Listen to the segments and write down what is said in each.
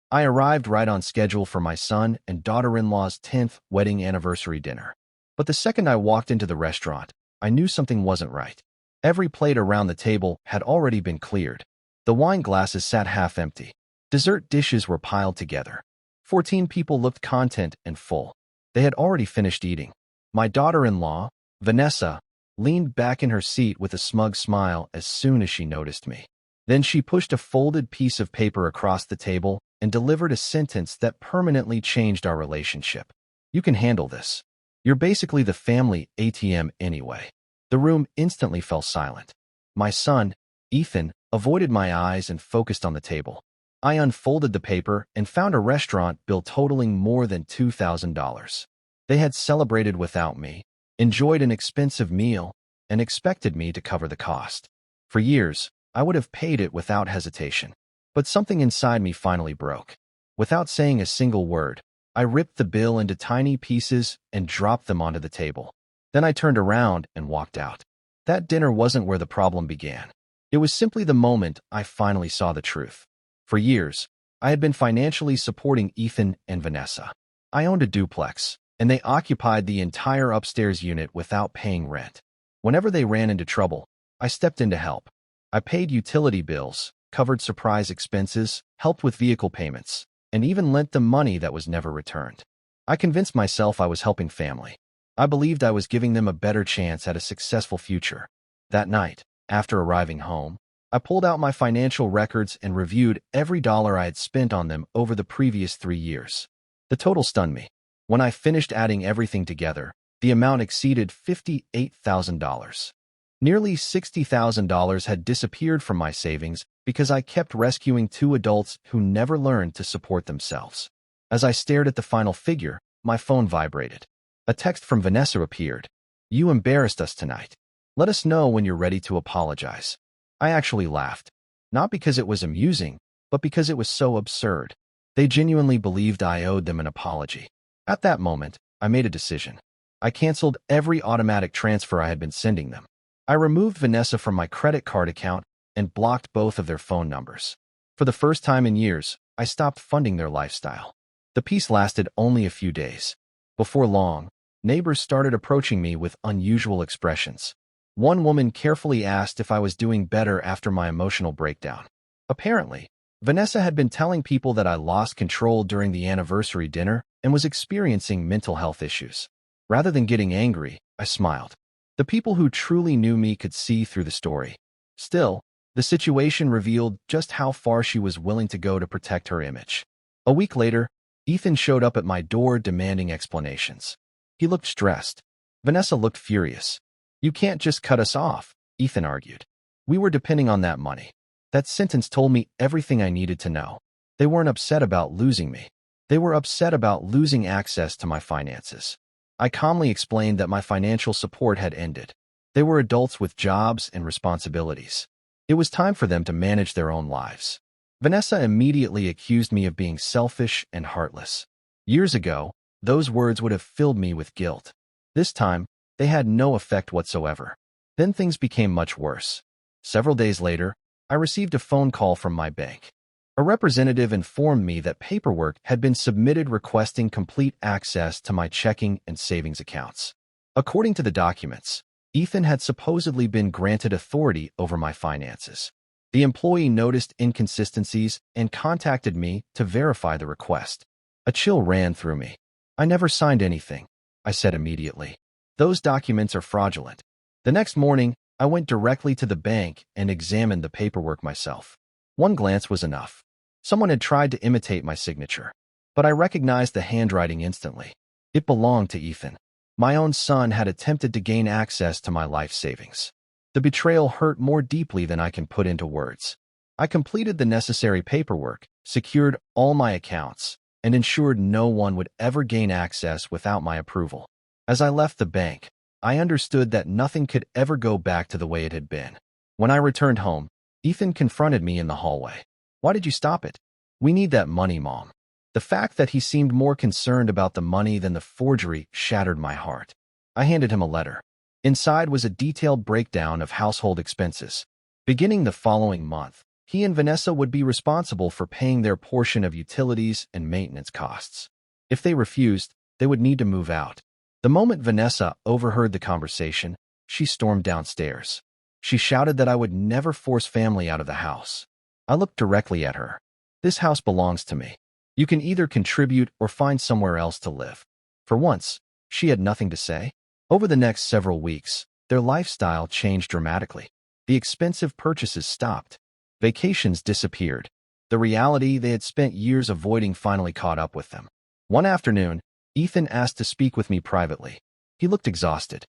I arrived right on schedule for my son and daughter-in-law's 10th wedding anniversary dinner. But the second I walked into the restaurant, I knew something wasn't right. Every plate around the table had already been cleared. The wine glasses sat half empty. Dessert dishes were piled together. 14 people looked content and full. They had already finished eating. My daughter-in-law, Vanessa, leaned back in her seat with a smug smile as soon as she noticed me. Then she pushed a folded piece of paper across the table and delivered a sentence that permanently changed our relationship. "You can handle this. You're basically the family ATM anyway." The room instantly fell silent. My son, Ethan, avoided my eyes and focused on the table. I unfolded the paper and found a restaurant bill totaling more than $2,000. They had celebrated without me, enjoyed an expensive meal, and expected me to cover the cost. For years, I would have paid it without hesitation. But something inside me finally broke. Without saying a single word, I ripped the bill into tiny pieces and dropped them onto the table. Then I turned around and walked out. That dinner wasn't where the problem began. It was simply the moment I finally saw the truth. For years, I had been financially supporting Ethan and Vanessa. I owned a duplex, and they occupied the entire upstairs unit without paying rent. Whenever they ran into trouble, I stepped in to help. I paid utility bills, covered surprise expenses, helped with vehicle payments, and even lent them money that was never returned. I convinced myself I was helping family. I believed I was giving them a better chance at a successful future. That night, after arriving home, I pulled out my financial records and reviewed every dollar I had spent on them over the previous 3 years. The total stunned me. When I finished adding everything together, the amount exceeded $58,000. Nearly $60,000 had disappeared from my savings because I kept rescuing 2 adults who never learned to support themselves. As I stared at the final figure, my phone vibrated. A text from Vanessa appeared. "You embarrassed us tonight. Let us know when you're ready to apologize." I actually laughed. Not because it was amusing, but because it was so absurd. They genuinely believed I owed them an apology. At that moment, I made a decision. I canceled every automatic transfer I had been sending them. I removed Vanessa from my credit card account and blocked both of their phone numbers. For the first time in years, I stopped funding their lifestyle. The peace lasted only a few days. Before long, neighbors started approaching me with unusual expressions. One woman carefully asked if I was doing better after my emotional breakdown. Apparently, Vanessa had been telling people that I lost control during the anniversary dinner and was experiencing mental health issues. Rather than getting angry, I smiled. The people who truly knew me could see through the story. Still, the situation revealed just how far she was willing to go to protect her image. A week later, Ethan showed up at my door demanding explanations. He looked stressed. Vanessa looked furious. "You can't just cut us off," Ethan argued. "We were depending on that money." That sentence told me everything I needed to know. They weren't upset about losing me. They were upset about losing access to my finances. I calmly explained that my financial support had ended. They were adults with jobs and responsibilities. It was time for them to manage their own lives. Vanessa immediately accused me of being selfish and heartless. Years ago, those words would have filled me with guilt. This time, they had no effect whatsoever. Then things became much worse. Several days later, I received a phone call from my bank. A representative informed me that paperwork had been submitted requesting complete access to my checking and savings accounts. According to the documents, Ethan had supposedly been granted authority over my finances. The employee noticed inconsistencies and contacted me to verify the request. A chill ran through me. "I never signed anything," I said immediately. "Those documents are fraudulent." The next morning, I went directly to the bank and examined the paperwork myself. One glance was enough. Someone had tried to imitate my signature, but I recognized the handwriting instantly. It belonged to Ethan. My own son had attempted to gain access to my life savings. The betrayal hurt more deeply than I can put into words. I completed the necessary paperwork, secured all my accounts, and ensured no one would ever gain access without my approval. As I left the bank, I understood that nothing could ever go back to the way it had been. When I returned home, Ethan confronted me in the hallway. "Why did you stop it?" "We need that money, Mom." The fact that he seemed more concerned about the money than the forgery shattered my heart. I handed him a letter. Inside was a detailed breakdown of household expenses. Beginning the following month, He and Vanessa would be responsible for paying their portion of utilities and maintenance costs. If they refused, they would need to move out. The moment Vanessa overheard the conversation, she stormed downstairs. She shouted that I would never force family out of the house. I looked directly at her. This house belongs to me. You can either contribute or find somewhere else to live. For once, she had nothing to say. Over the next several weeks, their lifestyle changed dramatically. The expensive purchases stopped. Vacations disappeared. The reality they had spent years avoiding finally caught up with them. One afternoon, Ethan asked to speak with me privately. He looked exhausted.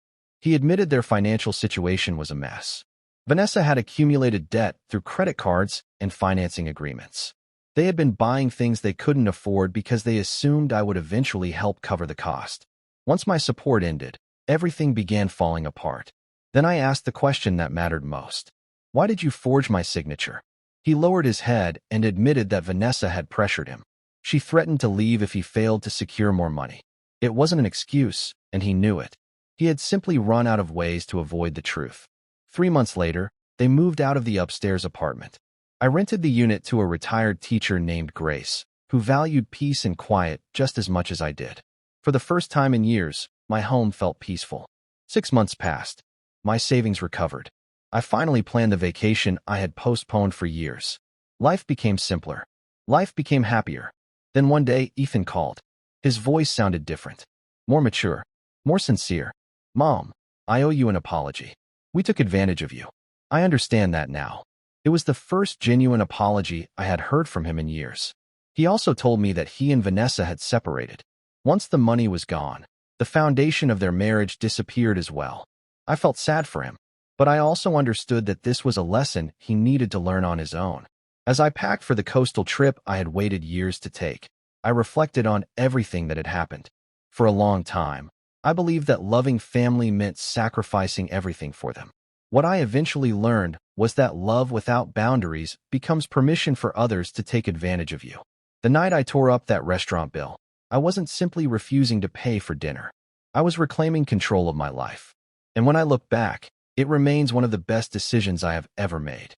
He admitted their financial situation was a mess. Vanessa had accumulated debt through credit cards and financing agreements. They had been buying things they couldn't afford because they assumed I would eventually help cover the cost. Once my support ended, everything began falling apart. Then I asked the question that mattered most. Why did you forge my signature? He lowered his head and admitted that Vanessa had pressured him. She threatened to leave if he failed to secure more money. It wasn't an excuse, and he knew it. He had simply run out of ways to avoid the truth. 3 months later, they moved out of the upstairs apartment. I rented the unit to a retired teacher named Grace, who valued peace and quiet just as much as I did. For the first time in years, my home felt peaceful. 6 months passed. My savings recovered. I finally planned the vacation I had postponed for years. Life became simpler. Life became happier. Then one day, Ethan called. His voice sounded different. More mature. More sincere. Mom, I owe you an apology. We took advantage of you. I understand that now. It was the first genuine apology I had heard from him in years. He also told me that he and Vanessa had separated. Once the money was gone, the foundation of their marriage disappeared as well. I felt sad for him, but I also understood that this was a lesson he needed to learn on his own. As I packed for the coastal trip I had waited years to take, I reflected on everything that had happened. For a long time, I believed that loving family meant sacrificing everything for them. What I eventually learned was that love without boundaries becomes permission for others to take advantage of you. The night I tore up that restaurant bill, I wasn't simply refusing to pay for dinner. I was reclaiming control of my life. And when I look back, it remains one of the best decisions I have ever made.